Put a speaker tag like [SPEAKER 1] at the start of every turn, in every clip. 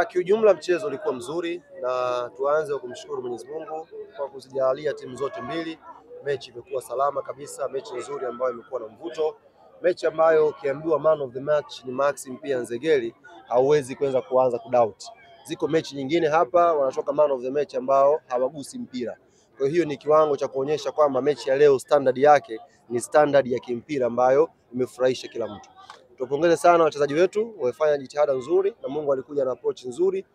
[SPEAKER 1] Kiujumla mchezo ulikuwa mzuri na tuanze kumshukuru Mwenyezi Mungu kwa kuzijalia timu zote mbili. Mechi imekuwa salama kabisa, mechi nzuri ambayo imekuwa na mvuto, mechi ambayo ukiambiwa man of the match ni Maxim pia Nzengeli hauwezi kuanza kudoubt. Ziko mechi nyingine hapa wanatoka man of the match ambao hawagusi mpira. Kwa hiyo ni kiwango cha kuonyesha kwamba mechi ya leo standard yake ni standard ya kimpira ambayo imefurahisha kila mtu. Tupongeze sana wachezaji wetu, wamefanya jitihada nzuri na Mungu alikuja na approach nzuri.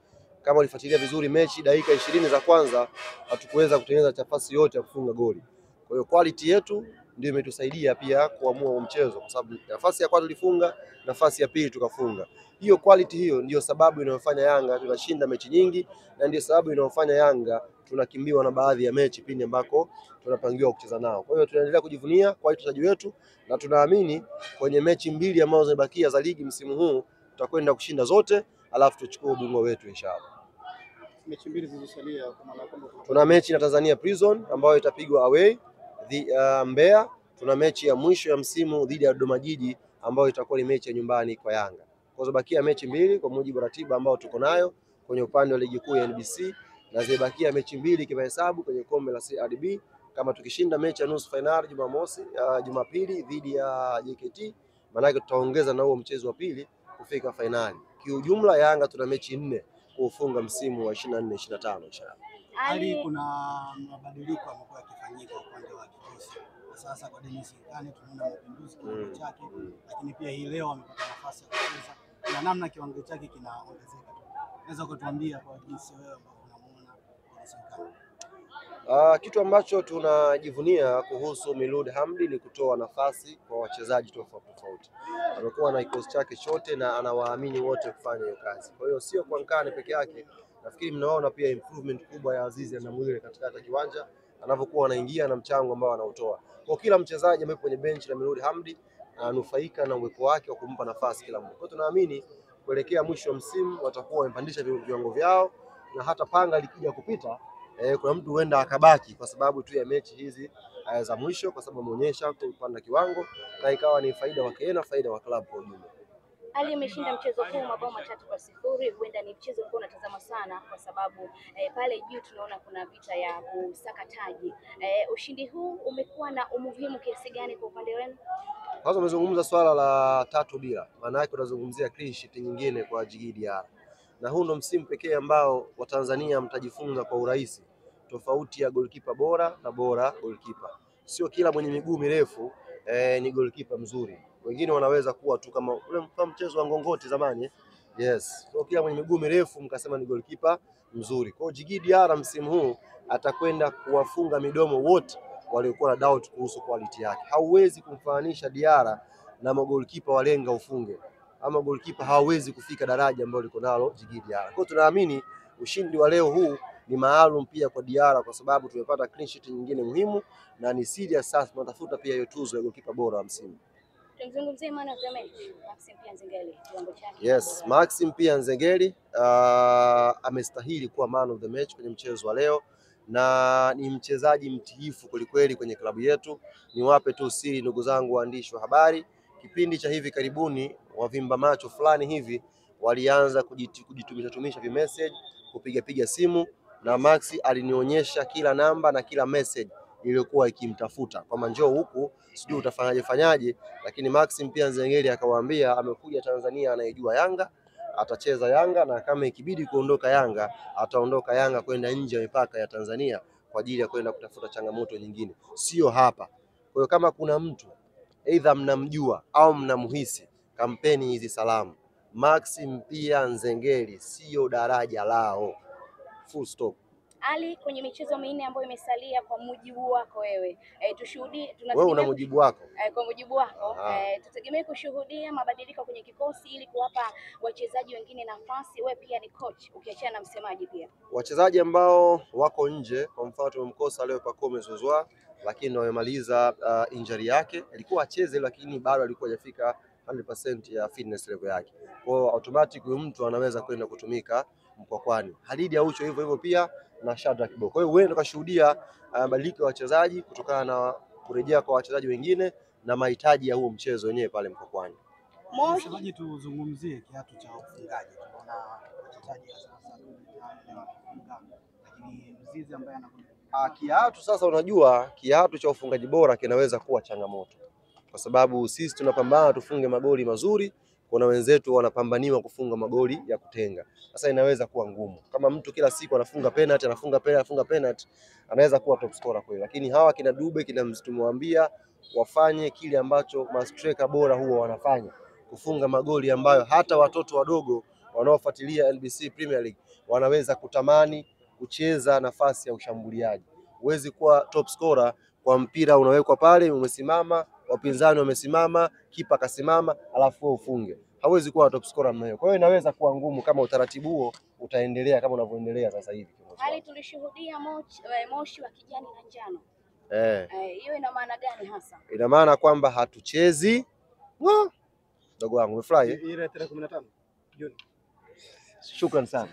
[SPEAKER 1] Kama ulifuatilia vizuri mechi, dakika 20 za kwanza hatukuweza kutengeneza nafasi yote ya kufunga goli. Kwa hiyo quality yetu ndio imetusaidia pia kuamua mchezo, kwa sababu nafasi ya kwanza tulifunga, nafasi ya pili tukafunga. Hiyo quality hiyo ndio sababu inayofanya Yanga tunashinda mechi nyingi, na ndio sababu inayofanya Yanga tunakimbiwa na baadhi ya mechi pindi ambako tunapangiwa kucheza nao. Kwa hiyo tunaendelea kujivunia kwa wachezaji wetu na tunaamini kwenye mechi mbili ambazo zimebakia za ligi msimu huu tutakwenda kushinda zote, alafu tuchukue ubingwa wetu inshallah.
[SPEAKER 2] Mechi mbili zilizosalia kwa maana kwamba
[SPEAKER 1] tuna mechi na Tanzania Prison ambayo itapigwa away Mbeya. Tuna mechi ya mwisho ya msimu dhidi ya Dodoma Jiji ambayo itakuwa ni mechi ya nyumbani kwa Yanga. Kwa hiyo bakia mechi mbili kwa mujibu wa ratiba ambayo tuko nayo kwenye upande wa ligi kuu ya NBC, na zibakia mechi mbili kimahesabu kwenye kombe la CRDB. Kama tukishinda mechi ya nusu finali Jumapili dhidi ya JKT, maana yake tutaongeza na huo mchezo wa pili kufika finali. Kiujumla Yanga tuna mechi 4 kufunga msimu wa 24-25 inshallah.
[SPEAKER 2] Hali kuna mabadiliko ambayo yakifanyika upande wa kikosi. Sasa kwa Dennis Nkane tunaona mapinduzi kiwango chake, lakini pia hii leo amepata nafasi ya kucheza na namna kiwango chake kinaongezeka. Unaweza kutuambia kwa jinsi wewe ambao unamuona Dennis Nkane?
[SPEAKER 1] Kitu ambacho tunajivunia kuhusu Miloud Hamdi ni kutoa nafasi kwa wachezaji tofauti. Amekuwa na kikosi chake chote na anawaamini wote kufanya hiyo kazi. Kwa hiyo sio kwa Nkane peke yake. Nafikiri mnaona pia improvement kubwa ya Azizi na Mwile katika kiwanja anavyokuwa anaingia na mchango ambao anaotoa. Kwa kila mchezaji ambaye kwenye benchi la Miloud Hamdi anufaika na uwepo wake wa kumpa nafasi kila mmoja. Kwa tunaamini kuelekea mwisho wa msimu watakuwa wamepandisha viwango vyao, na hata panga likija kupita kuna mtu huenda akabaki kwa sababu tu ya mechi hizi za mwisho, kwa sababu ameonyesha kupanda kiwango na ikawa ni faida wake na faida wa klabu kwa ujumla.
[SPEAKER 3] Ali imeshinda mchezo huu mabao 3-0. Huenda ni mchezo ambao unatazama sana kwa sababu pale juu tunaona kuna vita ya kusaka taji. Ushindi huu umekuwa na umuhimu kiasi gani kwa upande wenu?
[SPEAKER 1] Kwanza umezungumza swala la 3-0, maana yake unazungumzia clean sheet nyingine kwa Djigui Diarra, na huu ndo msimu pekee ambao Watanzania mtajifunza kwa urahisi tofauti ya goalkeeper bora na bora goalkeeper. Sio kila mwenye miguu mirefu ni goalkeeper mzuri. Wengine wanaweza kuwa tu kama ule mchezo wa ngongoti zamani. Yes. So kila mwenye miguu mirefu mkasema ni goalkeeper mzuri. Kwa hiyo Djigui Diarra msimu huu atakwenda kuwafunga midomo wote waliokuwa na doubt kuhusu quality yake. Hauwezi kumfananisha Diarra na magolikipa walenga ufunge, ama goalkeeper hawezi kufika daraja ambalo liko nalo Djigui Diarra. Kwa hiyo tunaamini ushindi wa leo huu ni maalum pia kwa Diarra kwa sababu tumepata clean sheet nyingine muhimu na ni serious sasa tunatafuta pia hiyo tuzo ya goalkeeper bora wa msimu.
[SPEAKER 3] Tumzungumzie man of the match Maxim pia Nzengeli, kiwango chake.
[SPEAKER 1] Yes, Maxim pia Nzengeli amestahili kuwa man of the match kwenye mchezo wa leo, na ni mchezaji mtiifu kwelikweli kwenye klabu yetu. Niwape tu siri ndugu zangu waandishi wa habari, kipindi cha hivi karibuni wavimba macho fulani hivi walianza kujitumisha vimessage, kupiga simu, na Maxi alinionyesha kila namba na kila message iliyokuwa ikimtafuta kwamba njoo huku sijui utafanyaje, lakini Maxim pia Nzengeli akawaambia amekuja Tanzania, anayejua Yanga atacheza Yanga, na kama ikibidi kuondoka Yanga ataondoka Yanga kwenda nje ya mipaka ya Tanzania kwa ajili ya kwenda kutafuta changamoto nyingine, sio hapa. Kwa hiyo kama kuna mtu aidha mnamjua au mnamhisi, kampeni hizi salamu. Maxim pia Nzengeli sio daraja lao, full stop.
[SPEAKER 3] Ali, kwenye michezo minne ambayo imesalia kwa mujibu wako wewe, tushuhudie,
[SPEAKER 1] wewe una mujibu wako?
[SPEAKER 3] Kwa mujibu wako tutegemee kushuhudia mabadiliko kwenye kikosi ili kuwapa wachezaji wengine nafasi. Wewe pia ni coach, ukiachana na msemaji pia.
[SPEAKER 1] Wachezaji ambao wako nje, kwa mfano tumemkosa leo Pacome Zouzoua, lakini wamemaliza injury yake, alikuwa acheze lakini bado alikuwa hajafika 100% ya fitness level yake. Kwa hiyo automatic huyo mtu anaweza kwenda kutumika Mkwakwani. Halidi Aucho hivyo pia na Shadrack Kibo. Kwa hiyo wewe ndo kashuhudia mabadiliko ya wachezaji kutokana na kurejea kwa wachezaji wengine na mahitaji ya huo mchezo wenyewe pale Mkwakwani.
[SPEAKER 2] Msemaji, tuzungumzie kiatu cha ufungaji. Tunaona mchezaji sasa lakini Mzizi ambaye anakuja
[SPEAKER 1] kiatu sasa, unajua kiatu cha ufungaji bora kinaweza kuwa changamoto, kwa sababu sisi tunapambana tufunge magoli mazuri, kuna wenzetu wanapambaniwa kufunga magoli ya kutenga. Sasa inaweza kuwa ngumu. Kama mtu kila siku anafunga penalty, anaweza kuwa top scorer kweli, lakini hawa kina Dube tumewambia wafanye kile ambacho mastreka bora huwa wanafanya, kufunga magoli ambayo hata watoto wadogo wanaofuatilia NBC Premier League wanaweza kutamani kucheza nafasi ya ushambuliaji. Huwezi kuwa top scorer kwa mpira unawekwa pale, umesimama, wapinzani wamesimama, kipa kasimama, alafu wewe ufunge. Hauwezi kuwa top scorer mnayo. Kwa hiyo inaweza kuwa ngumu kama utaratibu huo utaendelea kama unavyoendelea sasa hivi.
[SPEAKER 3] Hali tulishuhudia moshi wa kijani na njano. Hiyo ina maana gani hasa?
[SPEAKER 1] Ina maana kwamba hatuchezi. Dogo wangu umefurahi?
[SPEAKER 2] ile tarehe 15 Juni.
[SPEAKER 1] Shukrani sana.